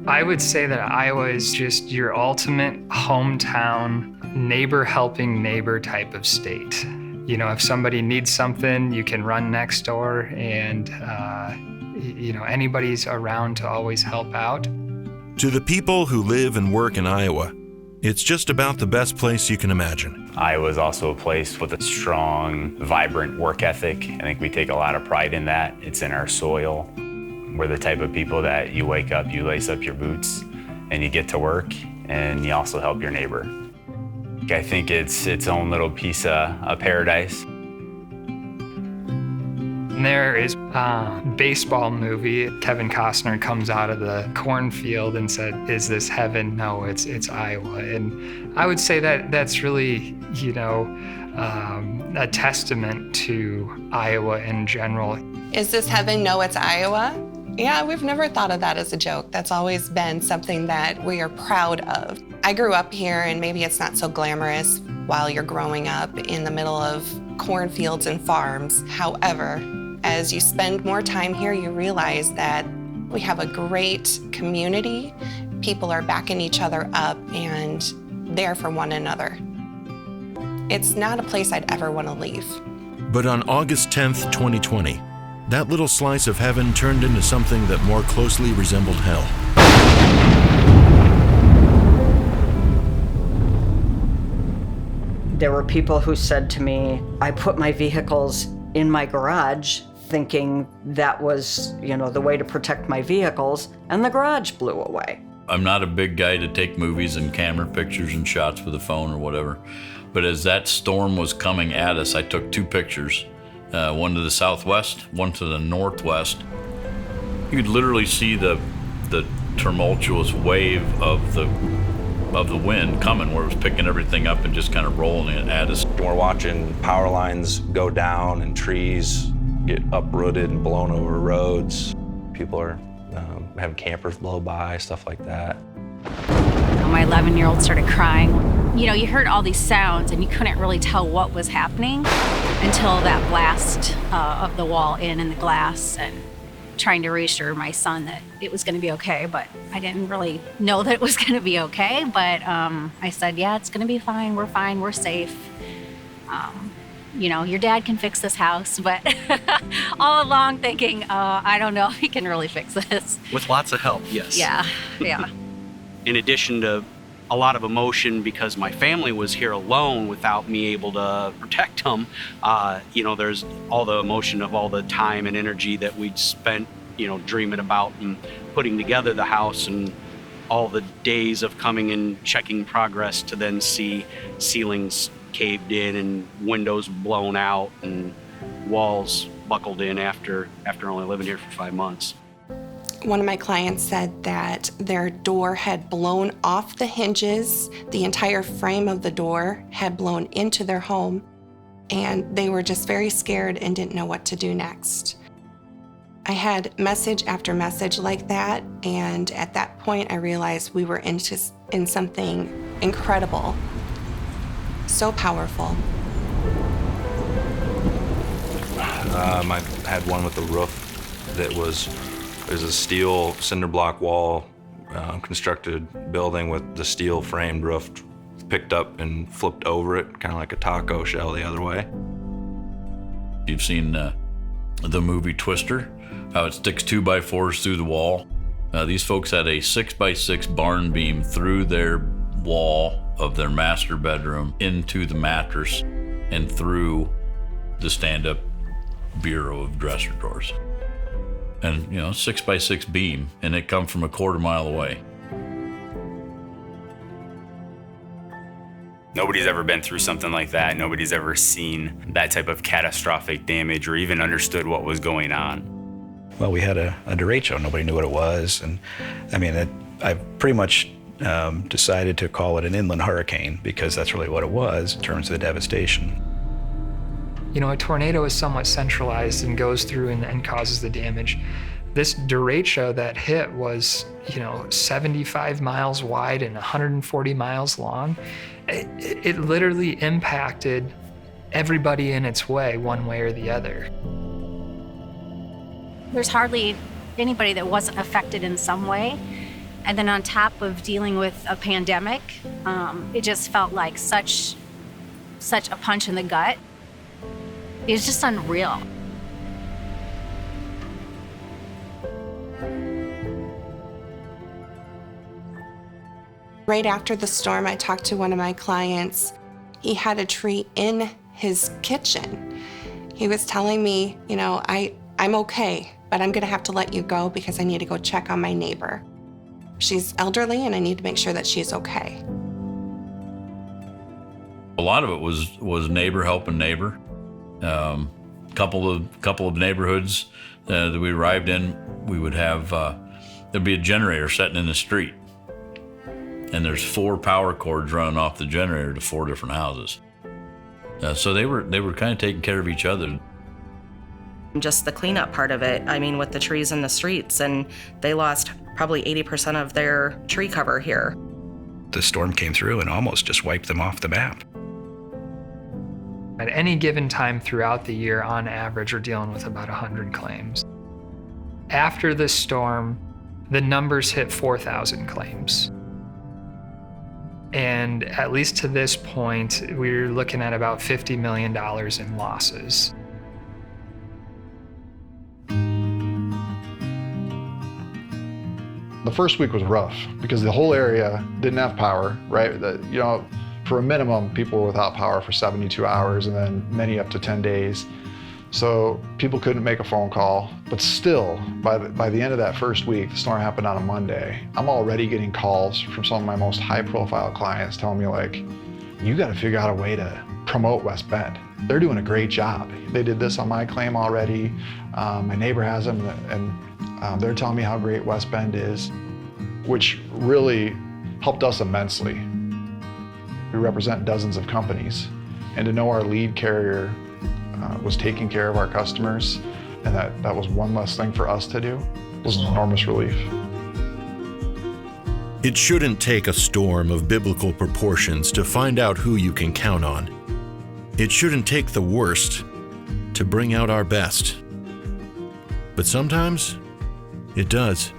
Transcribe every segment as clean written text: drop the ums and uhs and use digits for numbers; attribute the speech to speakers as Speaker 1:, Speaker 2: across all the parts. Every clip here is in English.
Speaker 1: I would say that Iowa is just your ultimate hometown, neighbor helping neighbor type of state. You know, if somebody needs something, you can run next door and, anybody's around to always help out.
Speaker 2: To the people who live and work in Iowa, it's just about the best place you can imagine.
Speaker 3: Iowa is also a place with a strong, vibrant work ethic. I think we take a lot of pride in that. It's in our soil. We're the type of people that you wake up, you lace up your boots, and you get to work, and you also help your neighbor. I think it's its own little piece of paradise.
Speaker 1: And there is a baseball movie. Kevin Costner comes out of the cornfield and said, "Is this heaven?" No, it's Iowa. And I would say that that's really, a testament to Iowa in general.
Speaker 4: Is this heaven? No, it's Iowa. Yeah, we've never thought of that as a joke. That's always been something that we are proud of. I grew up here, and maybe it's not so glamorous while you're growing up in the middle of cornfields and farms. However, as you spend more time here, you realize that we have a great community. People are backing each other up and there for one another. It's not a place I'd ever want to leave.
Speaker 2: But on August 10th, 2020, that little slice of heaven turned into something that more closely resembled hell.
Speaker 5: There were people who said to me, I put my vehicles in my garage thinking that was, the way to protect my vehicles, and the garage blew away.
Speaker 6: I'm not a big guy to take movies and camera pictures and shots with a phone or whatever. But as that storm was coming at us, I took 2 pictures. One to the southwest, one to the northwest. You could literally see the tumultuous wave of the wind coming, where it was picking everything up and just kind of rolling it at us.
Speaker 7: We're watching power lines go down and trees get uprooted and blown over roads. People are having campers blow by, stuff like that.
Speaker 8: My 11-year-old started crying. You heard all these sounds and you couldn't really tell what was happening until that blast of the wall in and the glass, and trying to reassure my son that it was going to be okay, but I didn't really know that it was going to be okay. But I said, yeah, it's going to be fine, we're safe. Your dad can fix this house, but all along thinking, I don't know if he can really fix this.
Speaker 9: With lots of help, yes.
Speaker 8: Yeah.
Speaker 9: In addition to a lot of emotion because my family was here alone without me able to protect them, there's all the emotion of all the time and energy that we'd spent, dreaming about and putting together the house, and all the days of coming and checking progress to then see ceilings caved in and windows blown out and walls buckled in after only living here for 5 months.
Speaker 4: One of my clients said that their door had blown off the hinges. The entire frame of the door had blown into their home, and they were just very scared and didn't know what to do next. I had message after message like that, and at that point I realized we were in something incredible, so powerful.
Speaker 7: I had one with the roof that was a steel cinder block wall, constructed building with the steel framed roof picked up and flipped over it, kind of like a taco shell the other way.
Speaker 6: You've seen the movie Twister, how it sticks 2x4s through the wall. These folks had a 6x6 barn beam through their wall of their master bedroom into the mattress and through the stand-up bureau of dresser drawers. And 6x6 beam, and it come from a quarter mile away.
Speaker 3: Nobody's ever been through something like that. Nobody's ever seen that type of catastrophic damage or even understood what was going on.
Speaker 10: Well, we had a derecho. Nobody knew what it was. And I pretty much decided to call it an inland hurricane because that's really what it was in terms of the devastation.
Speaker 1: A tornado is somewhat centralized and goes through and causes the damage. This derecho that hit was, 75 miles wide and 140 miles long. It literally impacted everybody in its way, one way or the other.
Speaker 8: There's hardly anybody that wasn't affected in some way. And then on top of dealing with a pandemic, it just felt like such a punch in the gut. It was just unreal.
Speaker 4: Right after the storm, I talked to one of my clients. He had a tree in his kitchen. He was telling me, I'm okay, but I'm gonna have to let you go because I need to go check on my neighbor. She's elderly and I need to make sure that she's okay.
Speaker 6: A lot of it was neighbor helping neighbor. Couple of neighborhoods that we arrived in, we would have there'd be a generator sitting in the street, and there's 4 power cords running off the generator to 4 different houses. So they were kind of taking care of each other.
Speaker 11: Just the cleanup part of it, with the trees in the streets, and they lost probably 80% of their tree cover here.
Speaker 10: The storm came through and almost just wiped them off the map.
Speaker 1: At any given time throughout the year, on average, we're dealing with about 100 claims. After the storm, the numbers hit 4,000 claims. And at least to this point, we're looking at about $50 million in losses.
Speaker 12: The first week was rough because the whole area didn't have power, right? For a minimum, people were without power for 72 hours and then many up to 10 days. So people couldn't make a phone call, but still, by the end of that first week, the storm happened on a Monday. I'm already getting calls from some of my most high-profile clients telling me you got to figure out a way to promote West Bend. They're doing a great job. They did this on my claim already. My neighbor has them, and they're telling me how great West Bend is, which really helped us immensely. We represent dozens of companies, and to know our lead carrier was taking care of our customers, and that was one less thing for us to do, was an enormous relief.
Speaker 2: It shouldn't take a storm of biblical proportions to find out who you can count on. It shouldn't take the worst to bring out our best. But sometimes it does.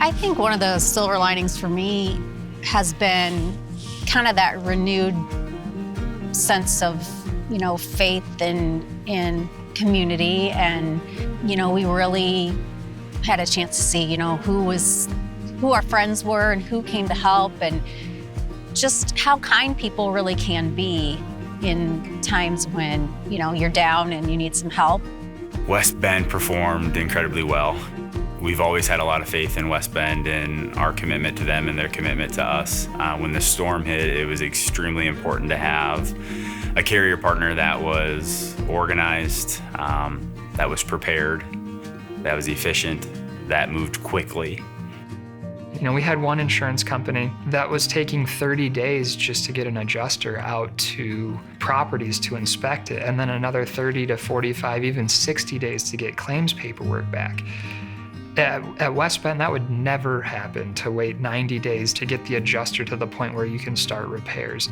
Speaker 8: I think one of the silver linings for me has been kind of that renewed sense of, faith in community, and, we really had a chance to see, who our friends were and who came to help, and just how kind people really can be in times when, you're down and you need some help.
Speaker 3: West Bend performed incredibly well. We've always had a lot of faith in West Bend and our commitment to them and their commitment to us. When the storm hit, it was extremely important to have a carrier partner that was organized, that was prepared, that was efficient, that moved quickly.
Speaker 1: We had one insurance company that was taking 30 days just to get an adjuster out to properties to inspect it, and then another 30 to 45, even 60 days to get claims paperwork back. At West Bend, that would never happen, to wait 90 days to get the adjuster to the point where you can start repairs.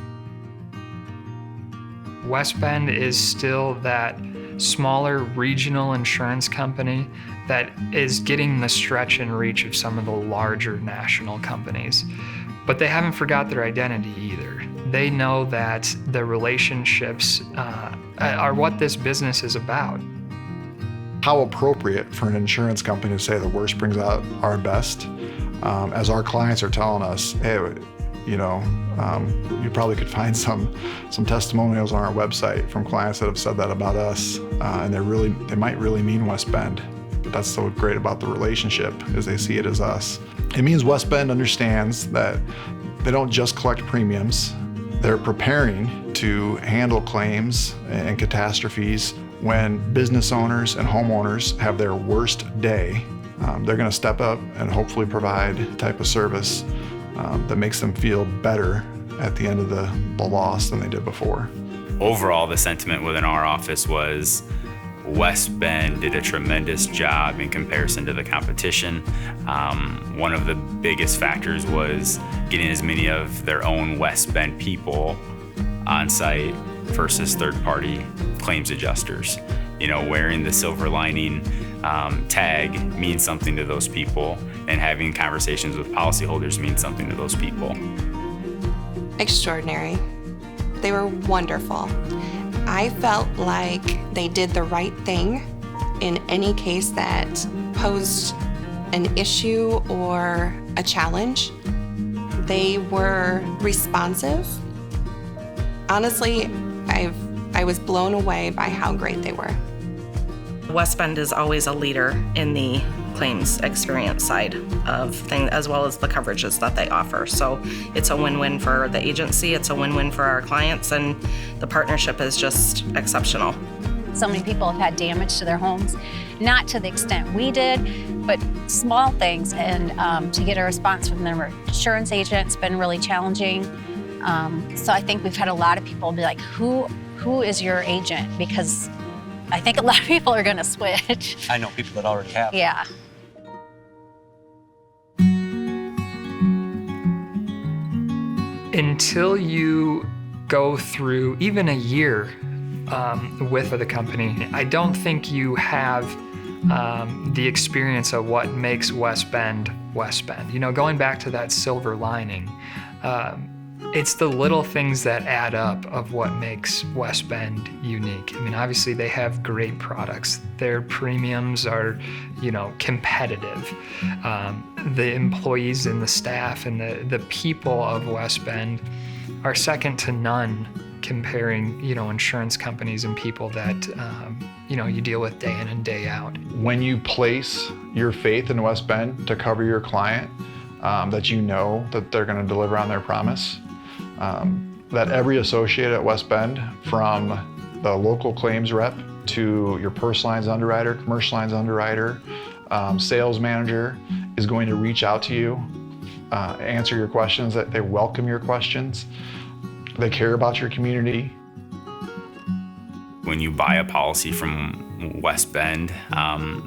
Speaker 1: West Bend is still that smaller regional insurance company that is getting the stretch and reach of some of the larger national companies. But they haven't forgot their identity either. They know that the relationships are what this business is about.
Speaker 12: How appropriate for an insurance company to say the worst brings out our best, as our clients are telling us, hey, you probably could find some testimonials on our website from clients that have said that about us, and they might really mean West Bend. But that's so great about the relationship, is they see it as us. It means West Bend understands that they don't just collect premiums, they're preparing to handle claims and catastrophes. When business owners and homeowners have their worst day, they're going to step up and hopefully provide a type of service that makes them feel better at the end of the loss than they did before.
Speaker 3: Overall, the sentiment within our office was West Bend did a tremendous job in comparison to the competition. One of the biggest factors was getting as many of their own West Bend people on site versus third-party claims adjusters. Wearing the silver lining tag means something to those people, and having conversations with policyholders means something to those people.
Speaker 4: Extraordinary. They were wonderful. I felt like they did the right thing in any case that posed an issue or a challenge. They were responsive. Honestly, I was blown away by how great they were.
Speaker 11: West Bend is always a leader in the claims experience side of things, as well as the coverages that they offer. So it's a win-win for the agency, it's a win-win for our clients, and the partnership is just exceptional.
Speaker 8: So many people have had damage to their homes, not to the extent we did, but small things. And to get a response from their insurance agent's been really challenging. So I think we've had a lot of people be like, who is your agent? Because I think a lot of people are going to switch.
Speaker 9: I know people that already have.
Speaker 8: Yeah.
Speaker 1: Until you go through even a year with the company, I don't think you have the experience of what makes West Bend West Bend. You know, going back to that silver lining, it's the little things that add up of what makes West Bend unique. I mean, obviously they have great products. Their premiums are, you know, competitive. The employees and the staff and the people of West Bend are second to none comparing, you know, insurance companies and people that, you know, you deal with day in and day out.
Speaker 12: When you place your faith in West Bend to cover your client, that you know that they're going to deliver on their promise, that every associate at West Bend, from the local claims rep to your personal lines underwriter, commercial lines underwriter, sales manager, is going to reach out to you, answer your questions, that they welcome your questions, they care about your community.
Speaker 3: When you buy a policy from West Bend,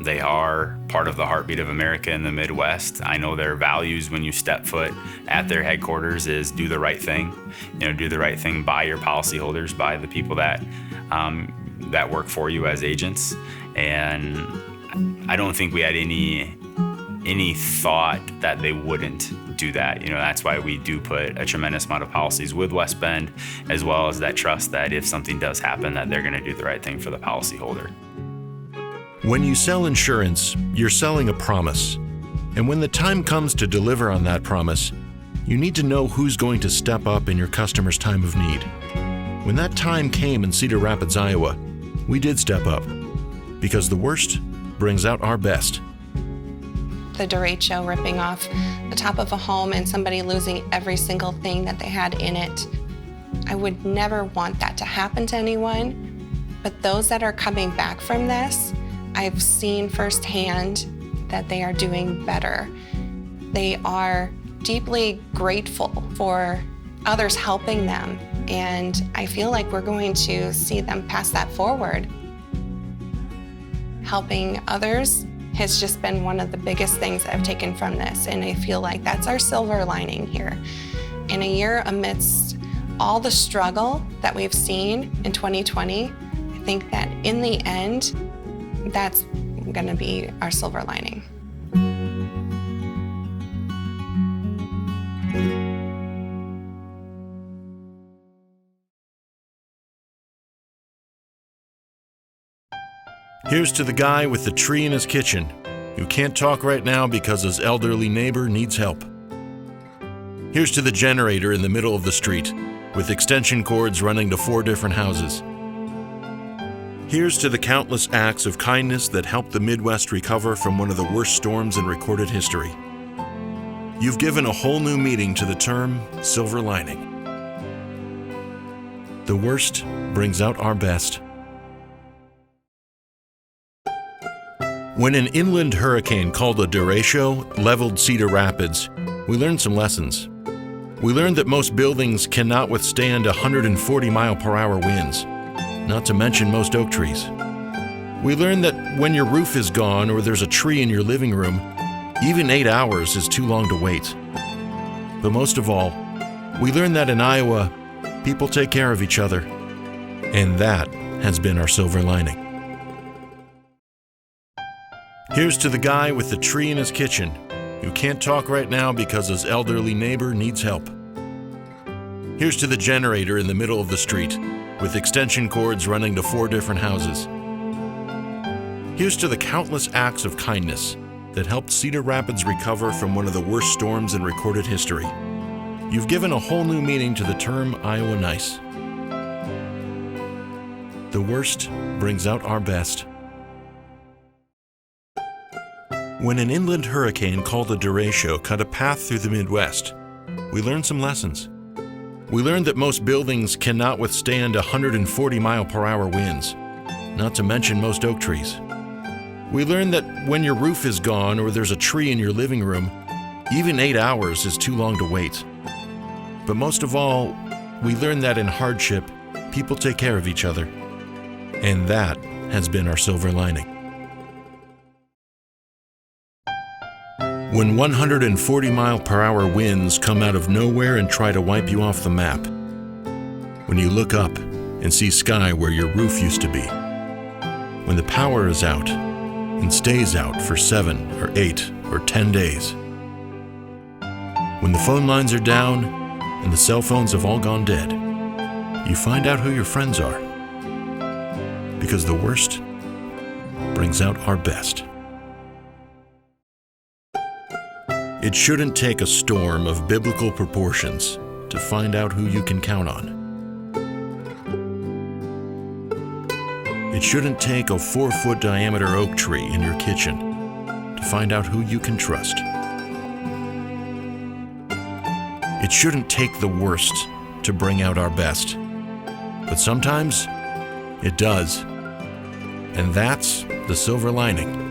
Speaker 3: they are part of the heartbeat of America in the Midwest. I know their values when you step foot at their headquarters is do the right thing. You know, do the right thing by your policyholders, by the people that that work for you as agents. And I don't think we had any thought that they wouldn't do that. You know, that's why we do put a tremendous amount of policies with West Bend, as well as that trust that if something does happen, that they're going to do the right thing for the policyholder.
Speaker 2: When you sell insurance, you're selling a promise. And when the time comes to deliver on that promise, you need to know who's going to step up in your customer's time of need. When that time came in Cedar Rapids, Iowa, we did step up, because the worst brings out our best.
Speaker 4: The Derecho ripping off the top of a home and somebody losing every single thing that they had in it. I would never want that to happen to anyone, but those that are coming back from this, I've seen firsthand that they are doing better. They are deeply grateful for others helping them, and I feel like we're going to see them pass that forward. Helping others has just been one of the biggest things I've taken from this, and I feel like that's our silver lining here. In a year amidst all the struggle that we've seen in 2020, I think that in the end, that's going to be our silver lining.
Speaker 2: Here's to the guy with the tree in his kitchen who can't talk right now because his elderly neighbor needs help. Here's to the generator in the middle of the street with extension cords running to 4 different houses. Here's to the countless acts of kindness that helped the Midwest recover from one of the worst storms in recorded history. You've given a whole new meaning to the term silver lining. The worst brings out our best. When an inland hurricane called a Derecho leveled Cedar Rapids, we learned some lessons. We learned that most buildings cannot withstand 140-mile-per-hour winds, not to mention most oak trees. We learned that when your roof is gone or there's a tree in your living room, even 8 hours is too long to wait. But most of all, we learned that in Iowa, people take care of each other. And that has been our silver lining. Here's to the guy with the tree in his kitchen who can't talk right now because his elderly neighbor needs help. Here's to the generator in the middle of the street with extension cords running to 4 different houses. Here's to the countless acts of kindness that helped Cedar Rapids recover from one of the worst storms in recorded history. You've given a whole new meaning to the term Iowa nice. The worst brings out our best. When an inland hurricane called the Derecho cut a path through the Midwest, we learned some lessons. We learned that most buildings cannot withstand 140-mile-per-hour winds, not to mention most oak trees. We learned that when your roof is gone or there's a tree in your living room, even 8 hours is too long to wait. But most of all, we learned that in hardship, people take care of each other. And that has been our silver lining. When 140-mile-per-hour winds come out of nowhere and try to wipe you off the map, when you look up and see sky where your roof used to be, when the power is out and stays out for 7 or 8 or 10 days, when the phone lines are down and the cell phones have all gone dead, you find out who your friends are. Because the worst brings out our best. It shouldn't take a storm of biblical proportions to find out who you can count on. It shouldn't take a 4-foot diameter oak tree in your kitchen to find out who you can trust. It shouldn't take the worst to bring out our best. But sometimes it does. And that's the silver lining.